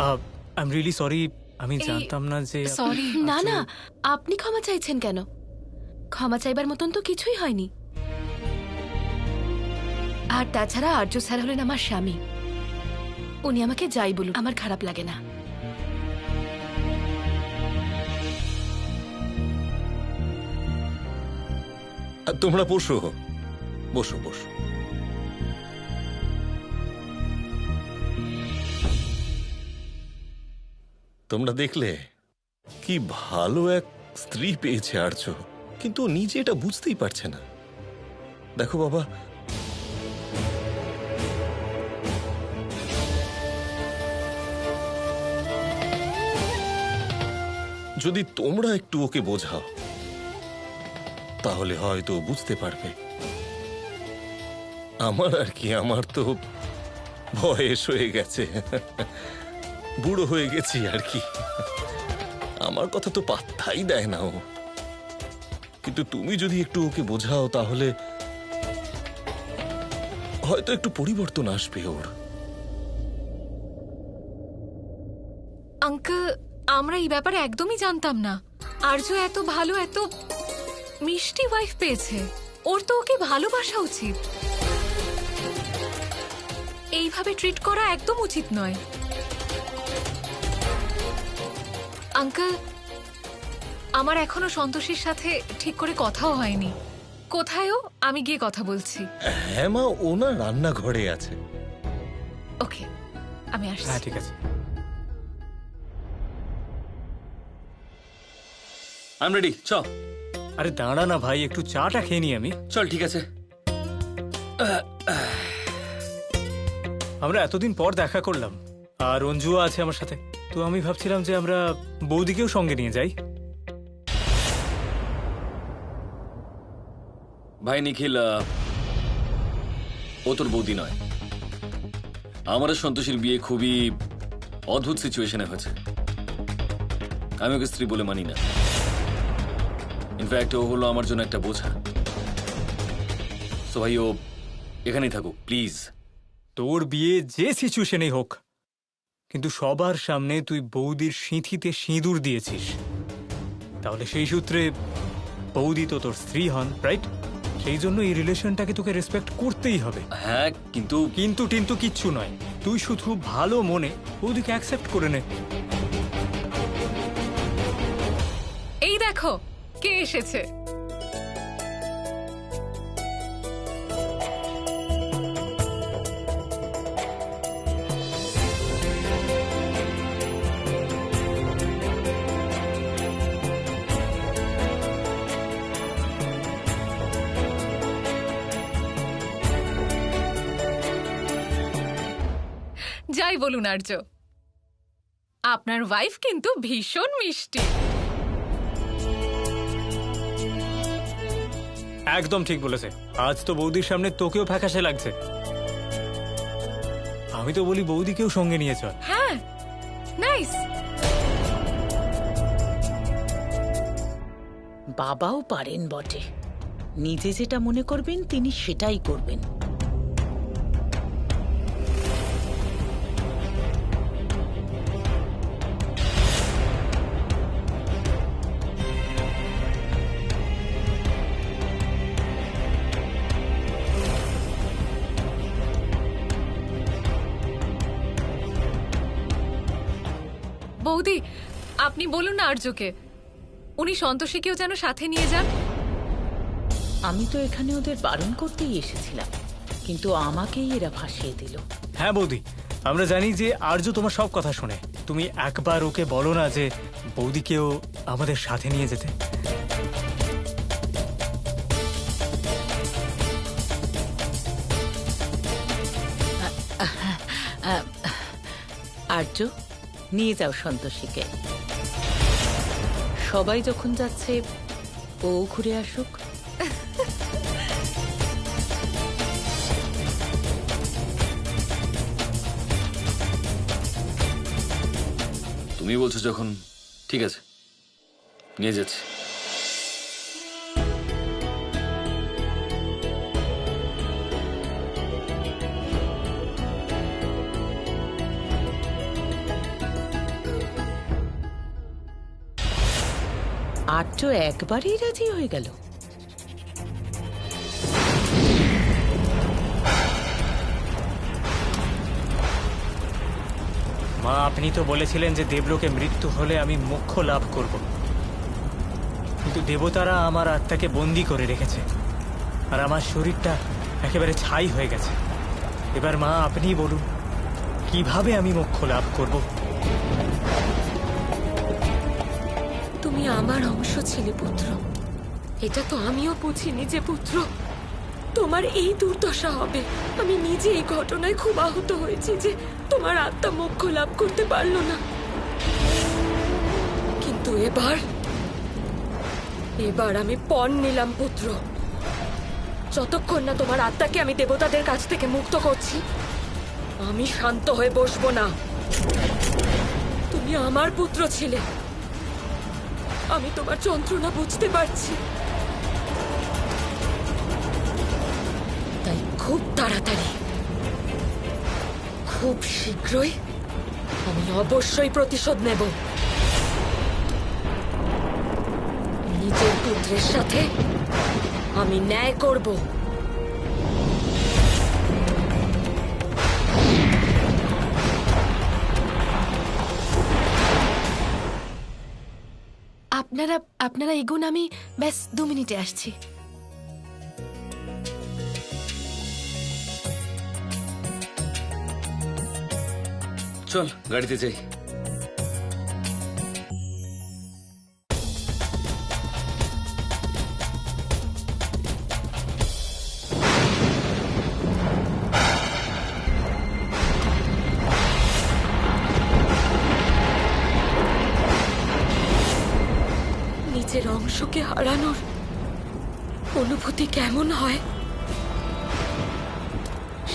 I am really sorry, আমি জানতাম না যে সরি। না না, আপনি ক্ষমা চাইছেন কেন? ক্ষমা চাইবার মতন তো কিছুই হয়নি। আর তাছাড়া আর্য স্যার হলেন আমার স্বামী, উনি আমাকে যাই বলুন আমার খারাপ লাগে না। তোমরা বসো বসো বসো। তোমরা দেখলে কি ভালো এক স্ত্রী পেয়েছে আর্য, কিন্তু ও নিজে এটা বুঝতেই পারছে না। দেখো বাবা, যদি তোমরা একটু ওকে বোঝাও তাহলে হয়তো বুঝতে পারবে। আমার আর কি, আমার তো বয়স হয়ে গেছে, বুড়ো হয়ে গেছি আর কি। আমার কথা তো পাত্তাই দেয় না ও। কিন্তু তুমি যদি একটু ওকে বোঝাও তাহলে হয়তো একটু পরিবর্তন আসবে ওর। আঙ্কেল, আমরা এই ব্যাপারে একদমই জানতাম না। আর্য এত ভালো, এত মিষ্টি ওয়াইফ পেয়েছে, ওর তো ওকে ভালোবাসা উচিত। এইভাবে ট্রিট করা একদম উচিত নয়। আঙ্কেল, আমার এখনো সন্তোষীর সাথে ঠিক করে কথাও হয়নি। কোথায়ও আমি গিয়ে কথা বলছি। হ্যাঁ মা, ও না রান্নাঘরে আছে। ওকে, আমি আসছি। হ্যাঁ ঠিক আছে। আই এম রেডি, চল। আরে দাঁড়া না ভাই, একটু চাটা খেয়ে নি আমি। চল, ঠিক আছে। আমরা এতদিন পর দেখা করলাম, আর অঞ্জুও আছে আমার সাথে, তো আমি ভাবছিলাম যে আমরা বৌদিকেও সঙ্গে নিয়ে যাই। ভাই নিখিল, ও তোর বৌদি নয়। আমার আর সন্তোষীর বিয়ে খুবই অদ্ভুত সিচুয়েশনে হয়েছে। আমি ওকে স্ত্রী বলে মানি না। ইনফ্যাক্ট ও হলো আমার জন্য একটা বোঝা। সো ভাই, ও এখানেই থাকুক প্লিজ। তোর বিয়ে যে সিচুয়েশনেই হোক, কিন্তু সবার সামনে তুই বৌদির সিঁথিতে সিঁদুর দিয়েছিস, তাহলে সেই সূত্রে বৌদি তো তোর স্ত্রী হন, রাইট? সেই জন্য এই রিলেশনটাকে তোকে রেসপেক্ট করতেই হবে। হ্যাঁ, কিন্তু কিন্তু টিন্তু কিচ্ছু নয়, তুই শুধু ভালো মনে বৌদিকে অ্যাকসেপ্ট করে নে। এই দেখো কে এসেছে। যাই বলুন আর্য, আপনার ওয়াইফ কিন্তু ভীষণ মিষ্টি। একদম ঠিক বলেছে। আজ তো বৌদির সামনে তোকেও ফ্যাকাশে লাগছে। আমি তো বলি বৌদিকেও সঙ্গে নিয়ে চল। হ্যাঁ, নাইস। বাবাও পারেন বটে, নিজে যেটা মনে করবেন তিনি সেটাই করবেন। বৌদি, আপনি বলুন না আর্যকে, উনি সন্তোষীকেও যেন সাথে নিয়ে যান। আমি তো এখানে ওদের বারণ করতেই এসেছিলাম, কিন্তু আমাকেই এরা ফাঁসিয়ে দিল। হ্যাঁ বৌদি, আমরা জানি যে আর্য তোমার সব কথা শুনে। তুমি একবার ওকে বলো না যে বৌদিকেও আমাদের সাথে নিয়ে যেতে। আর্য, নিয়ে যাও সন্তোষীকে। সবাই যখন যাচ্ছে ও ঘুরে আসুক। তুমি বলছো যখন, ঠিক আছে, নিয়ে যাচ্ছি। আর্য একবারেই রাজি হয়ে গেল। মা, আপনি তো বলেছিলেন যে দেবলোকে মৃত্যু হলে আমি মোক্ষ লাভ করব, কিন্তু দেবতারা আমার আত্মাকে বন্দি করে রেখেছে আর আমার শরীরটা একেবারে ছাই হয়ে গেছে। এবার মা আপনিই বলুন, কিভাবে আমি মোক্ষ লাভ করব? তুমি আমার অংশ ছিলে পুত্র, এটা তো আমিও বুঝিনি যে পুত্র তোমার এই দুর্দশা হবে। আমি নিজে এই ঘটনায় খুব আহত হয়েছি যে তোমার আত্মা মোক্ষ লাভ করতে পারলো না। কিন্তু এবার আমি পণ নিলাম পুত্র, যতক্ষণ না তোমার আত্মাকে আমি দেবতাদের কাছ থেকে মুক্ত করছি আমি শান্ত হয়ে বসবো না। তুমি আমার পুত্র ছিলে, আমি তোমার যন্ত্রণা বুঝতে পারছি, তাই খুব তাড়াতাড়ি, খুব শীঘ্রই আমি অবশ্যই প্রতিশোধ নেব। নিজের পুত্রের সাথে আমি ন্যায় করব। আপনারা এগুন, আমি ব্যাস 2 মিনিটে আসছি। চল গাড়িতে যাই। নিজের অংশকে হারানোর অনুভূতি কেমন হয়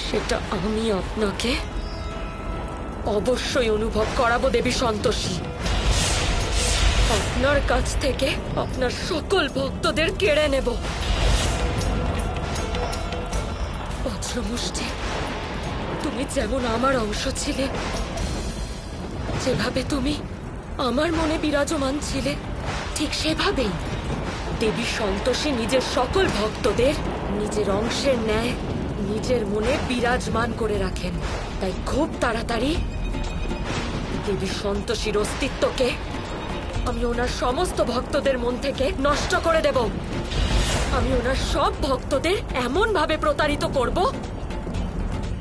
সেটা আমি আপনাকে অবশ্যই অনুভব করাবো দেবী সন্তোষী। আপনার কাছ থেকে আপনার সকল ভক্তদের কেড়ে নেব। বজ্রমুষ্টি, তুমি যেমন আমার অংশ ছিলে, যেভাবে তুমি আমার মনে বিরাজমান ছিলে, ঠিক সেভাবেই দেবী সন্তোষী নিজের সকল ভক্তদের নিজের অংশের ন্যায় নিজের মনে বিরাজমান করে রাখেন। তাই খুব তাড়াতাড়ি দেবী সন্তোষীর অস্তিত্বকে আমি ওনার সমস্ত ভক্তদের মন থেকে নষ্ট করে দেব। আমি ওনার সব ভক্তদের এমন ভাবে প্রতারিত করব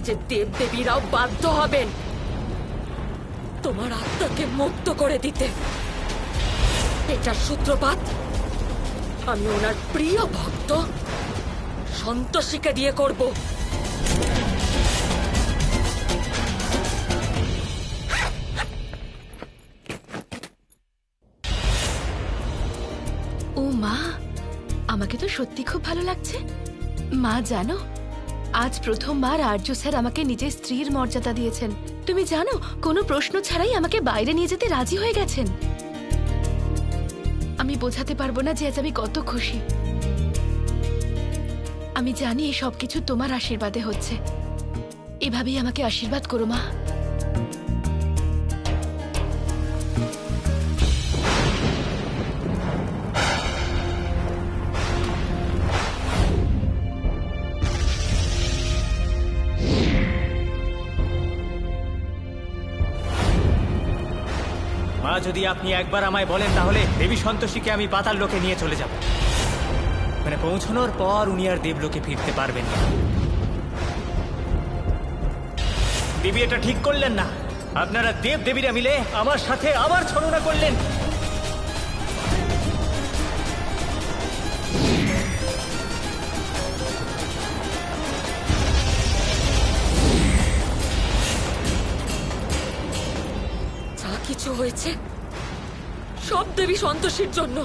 যে দেবদেবীরাও বাধ্য হবেন তোমার আত্মাকে মুক্ত করে দিতে। এটার সূত্রপাত আমি ওনার প্রিয় ভক্ত সন্তোষীকে দিয়ে করব। ও মা, আমাকে তো সত্যি খুব ভালো লাগছে। মা জানো, আজ প্রথমবার আর্য স্যার আমাকে নিজের স্ত্রীর মর্যাদা দিয়েছেন। তুমি জানো, কোনো প্রশ্ন ছাড়াই আমাকে বাইরে নিয়ে যেতে রাজি হয়ে গেছেন। আমি বোঝাতে পারবো না যে আজ আমি কত খুশি। আমি জানি এই সবকিছু তোমার আশীর্বাদে হচ্ছে। এভাবেই আমাকে আশীর্বাদ করো মা। মা, যদি আপনি একবার আমায় বলেন তাহলে দেবী সন্তোষীকে আমি পাতাল লোকে নিয়ে চলে যাব। মানে পৌঁছানোর পর উনি আর দেবলোকে ফিরতে পারবেন না। দেবী এটা ঠিক করলেন না। আপনারা দেব দেবীরা মিলে আমার সাথে আবার ছলনা করলেন। যা কিছু হয়েছে সব দেবী সন্তোষীর জন্য।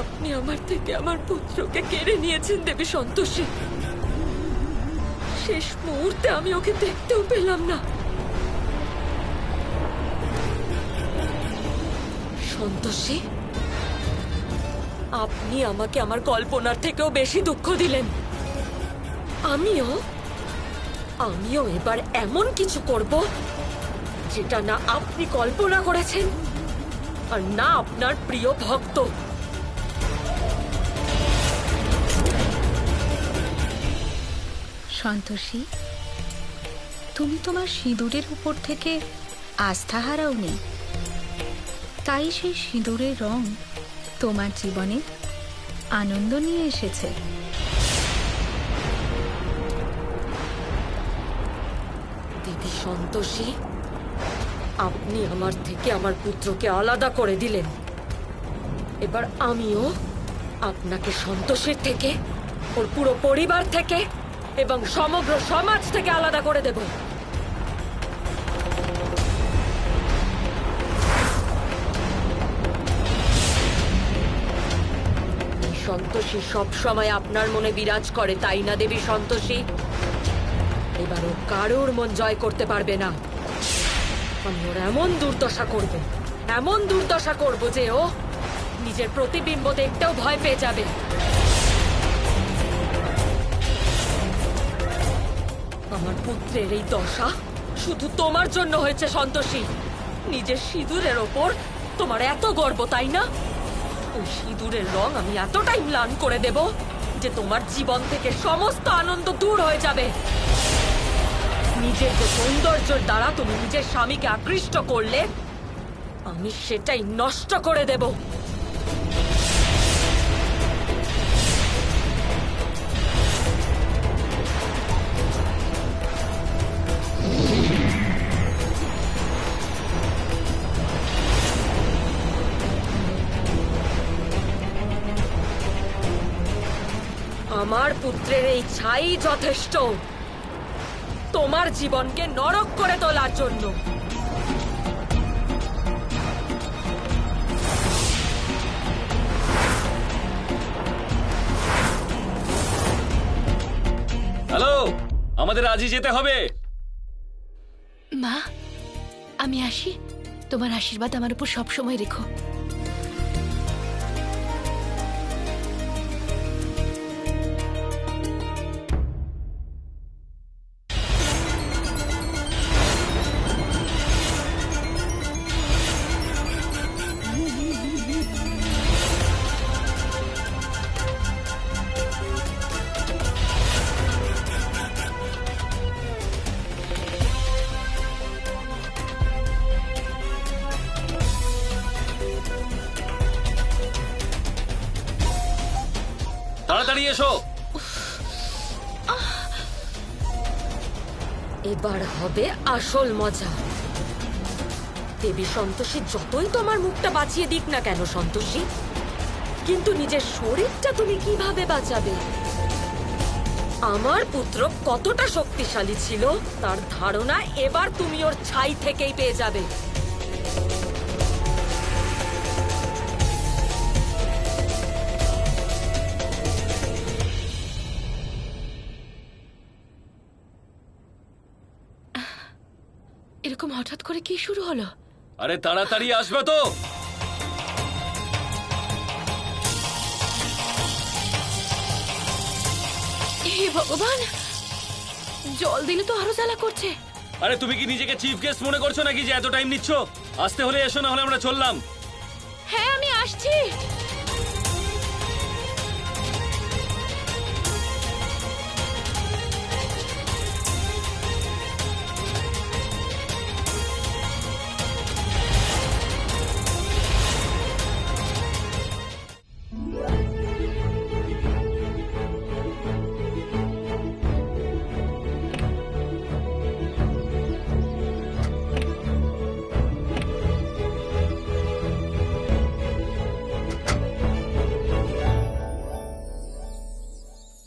আপনি আমার থেকে আমার পুত্রকে কেড়ে নিয়েছেন দেবী সন্তোষী। শেষ মুহূর্তে আমি ওকে দেখতেও পেলাম না। সন্তোষী, আপনি আমাকে আমার কল্পনার থেকেও বেশি দুঃখ দিলেন। আমিও এবার এমন কিছু করব যেটা না আপনি কল্পনা করেছেন আর না আপনার প্রিয় ভক্ত। সন্তোষী, তুমি তোমার সিঁদুরের উপর থেকে আস্থা হারাওনি, তাই সেই সিঁদুরের রং তোমার জীবনে আনন্দ নিয়ে এসেছে। দেবী সন্তোষী, আপনি আমার থেকে আমার পুত্রকে আলাদা করে দিলেন। এবার আমিও আপনাকে সন্তোষীর থেকে, ওর পুরো পরিবার থেকে এবং সমগ্র সমাজ থেকে আলাদা করে দেব। সন্তোষী সব সময় আপনার মনে বিরাজ করে, তাই না দেবী সন্তোষী? এবার ও কারোর মন জয় করতে পারবে না। আমি ওর এমন দুর্দশা করব, এমন দুর্দশা করব যে ও নিজের প্রতিবিম্ব দেখতেও ভয় পেয়ে যাবে। আমার পুত্রের এই দশা শুধু তোমার জন্য হয়েছে সন্তোষী। নিজের সিঁদুরের ওপর তোমার এত গর্ব, তাই না? ওই সিঁদুরের রং আমি এতটাই ম্লান করে দেব যে তোমার জীবন থেকে সমস্ত আনন্দ দূর হয়ে যাবে। নিজের যে সৌন্দর্যের দ্বারা তুমি নিজের স্বামীকে আকৃষ্ট করলে, আমি সেটাই নষ্ট করে দেব। আমার পুত্রের এই ছাই যথেষ্ট তোমার জীবনকে নরক করে তোলার জন্য। হ্যালো, আমাদের আজই যেতে হবে। মা, আমি আসি। তোমার আশীর্বাদ আমার উপর সবসময় রেখো। তাড়াতাড়ি এসো। এবার হবে আসল মজা। দেবী সন্তোষী যতই তোমার মুখটা বাঁচিয়ে দিক না কেন সন্তোষী, কিন্তু নিজের শরীরটা তুমি কিভাবে বাঁচাবে? আমার পুত্র কতটা শক্তিশালী ছিল তার ধারণা এবার তুমি ওর ছাই থেকেই পেয়ে যাবে। এরকম হঠাৎ করে কি শুরু হলো? আরে তাড়াতাড়ি আসবে তো। হে ভগবান, জল দিলে তো আরো জ্বালা করছে। আরে তুমি কি নিজেকে চিফ গেস্ট মনে করছো নাকি যে এত টাইম নিচ্ছ? আসতে হলে এসো, না হলে আমরা চললাম। হ্যাঁ, আমি আসছি।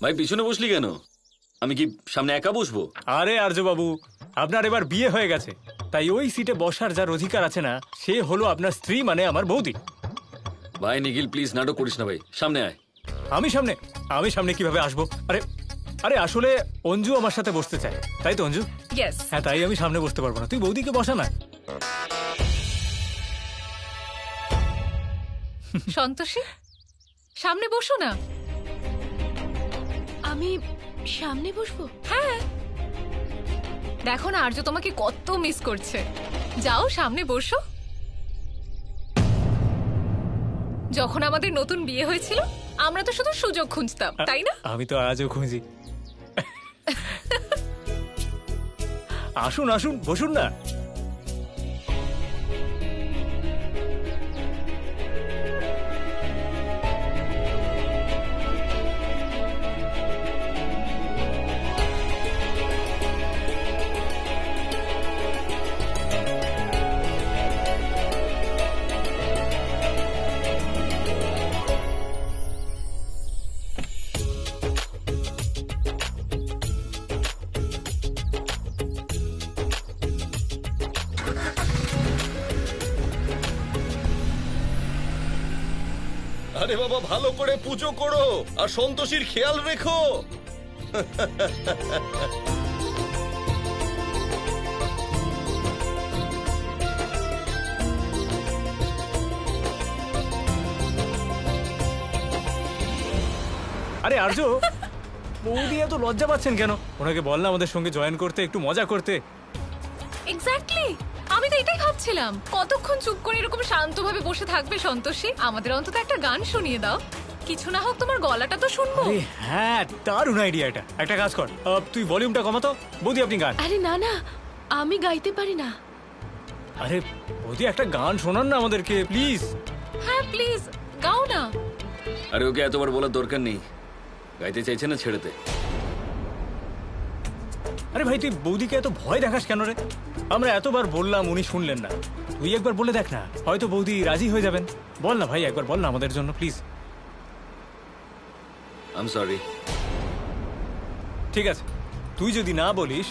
ভাই পিছনে বসলি কেন? আমি কি সামনে একা বসবো? আরে আর্যবাবু, আপনার এবার বিয়ে হয়ে গেছে, তাই ওই সিটে বসার যার অধিকার আছে না, সে হলো আপনার স্ত্রী, মানে আমার বৌদি। ভাই নিখিল, প্লিজ নাটক করিস না ভাই, সামনে আয়। আমি সামনে কিভাবে আসবো? আরে আসলে অঞ্জু আমার সাথে বসতে চায়, তাই তো অঞ্জু? ইয়েস। হ্যাঁ, তাই আমি সামনে বসতে পারবো না। তুই বৌদিকে বসা না। সন্তোষী, সামনে বসো না। আমি সামনে বসবো? হ্যাঁ, দেখো না আর্য তোমাকে কত মিস করছে। যাও সামনে বসো। যখন আমাদের নতুন বিয়ে হয়েছিল আমরা তো শুধু সুযোগ খুঁজতাম, তাই না? আমি তো আজও খুঁজি। আসুন আসুন, বসুন না। আরে বাবা, ভালো করে পুজো করো আর সন্তোষীর খেয়াল রেখো। আরে আর্য, বৌদি এত লজ্জা পাচ্ছেন কেন? ওনাকে বল না আমাদের সঙ্গে জয়েন করতে, একটু মজা করতে। এক্স্যাক্টলি, আমি তো এটাই ভাবছিলাম কতক্ষণ চুপ করে এরকম শান্তভাবে বসে থাকবে সন্তোষী। আমাদের অন্তত একটা গান শুনিয়ে দাও, কিছু না হোক তোমার গলাটা তো শুনবো। আরে হ্যাঁ, দারুণ আইডিয়া এটা। একটা কাজ কর, তুই ভলিউমটা কমাতো। বৌদি আপনি গান। আরে না না, আমি গাইতে পারি না। আরে বৌদি একটা গান শোনান না আমাদেরকে প্লিজ। হ্যাঁ প্লিজ গাও না। আরে ওকে এতবার বলার দরকার নেই, গাইতে চাইছে না ছেড়ে দে। আরে ভাই, তুই বৌদিকে এত ভয় দেখাস কেন রে? আমরা এতবার বললাম, উনি শুনলেন না। তুই একবার বলে দেখ না, হয়তো বৌদি রাজি হয়ে যাবেন। বল না ভাই, একবার বল না আমাদের জন্য প্লিজ। I am sorry. ঠিক আছে, তুই যদি না বলিস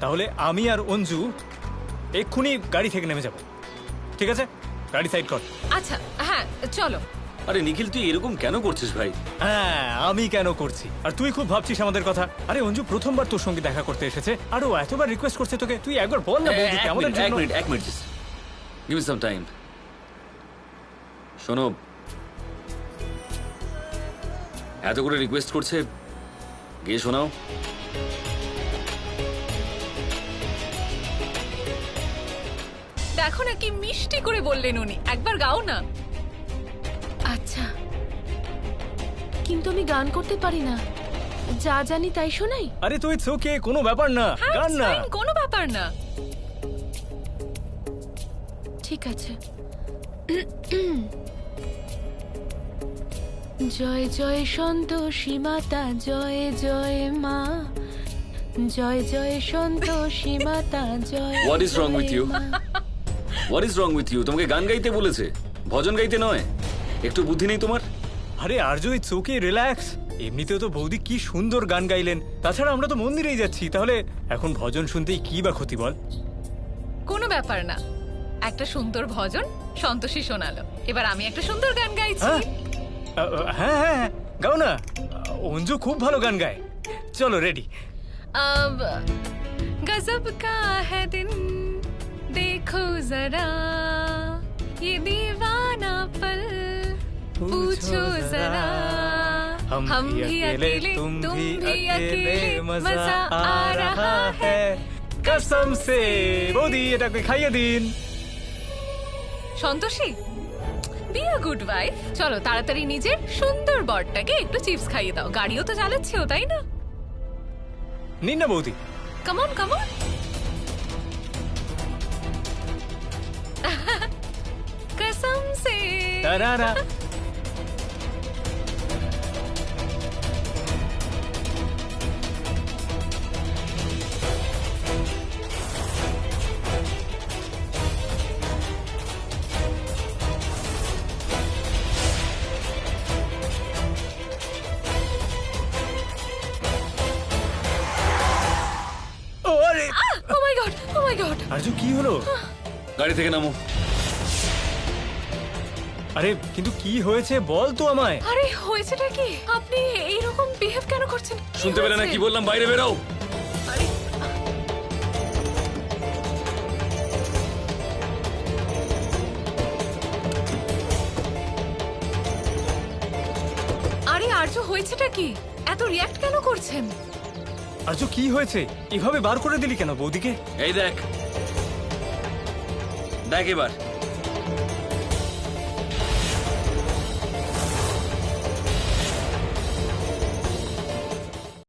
তাহলে আমি আর অঞ্জু এক্ষুনি গাড়ি থেকে নেমে যাব। ঠিক আছে, গাড়ি সাইড কর। আচ্ছা হ্যাঁ চলো। আরে নিখিল, তুই এরকম কেন করছিস ভাই? হ্যাঁ, আমি কেন করছি আর তুই খুব ভাবছিস আমাদের কথা। আরে অঞ্জু প্রথমবার তোর সঙ্গে দেখা করতে এসেছে আর ও এতবার রিকোয়েস্ট করছে তোকে, তুই একবার বল না বৌদিকে আমাদের জন্য। এক minute give me some time. শোনো, এত করে রিকোয়েস্ট করছে, গিয়ে শোনাও। দেখো না কি মিষ্টি করে বললেন উনি, একবার গাও না। আচ্ছা, কিন্তু আমি গান করতে পারি না, যা জানি তাই শোনাই। আরে তুই ইটস ওকে, কোনো ব্যাপার না, হ্যাঁ, গান it's না। fine, কোনো ব্যাপার না। ঠিক আছে। জয় জয় সন্তোষী মাতা, জয় জয় মা, জয় জয় সন্তোষী মাতা, জয়। What is wrong with you? What is wrong with you? তোমাকে গান গাইতে বলেছে, ভজন গাইতে নয়। একটু বুদ্ধি নেই তোমার? আরে আর্য, ইটস ওকে, রিল্যাক্স। এমনিতেও তো বৌদি কি সুন্দর গান গাইলেন, তাছাড়া আমরা তো মন্দিরেই যাচ্ছি, তাহলে এখন ভজন শুনতেই কি বা ক্ষতি বল? কোনো ব্যাপার না, একটা সুন্দর ভজন সন্তোষী শোনালো, এবার আমি একটা সুন্দর গান গাইছি। হ্যাঁ হ্যাঁ হ্যাঁ, গাও না। অঞ্জু খুব ভালো গান গায়। চলো রেডি। अब गजब का है दिन, देखो जरा ये दीवाना पल, पूछो जरा हम भी अकेले तुम भी अकेले, मजा आ रहा है कसम से। বৌদি এটাকে খাইয়ে দিন। Santoshi, be a good wife. চলো তাড়াতাড়ি নিজের সুন্দর বরটাকে একটু চিপস খাইয়ে দাও, গাড়িও তো চালাচ্ছেও তাই না? নিন না বৌদি। Come on, come on. कसम से। তারারা। ও আরে, Oh my god, oh my god. আর্য কি হলো? গাড়ি থেকে নামো। আরে কিন্তু কি হয়েছে বল তো আমায়। আরে হয়েছেটা কি? আপনি এইরকম বিহেভ কেন করছেন? কি শুনতে পেলে না হয়েছে? কি বললাম? বাইরে বেরাও। আরে, আরে আর্য, হয়েছেটা কি? এত রিয়াক্ট কেন করছেন? আর্য কি হয়েছে? এভাবে বার করে দিলি কেন বৌদিকে? এই দেখ, দেখ এবার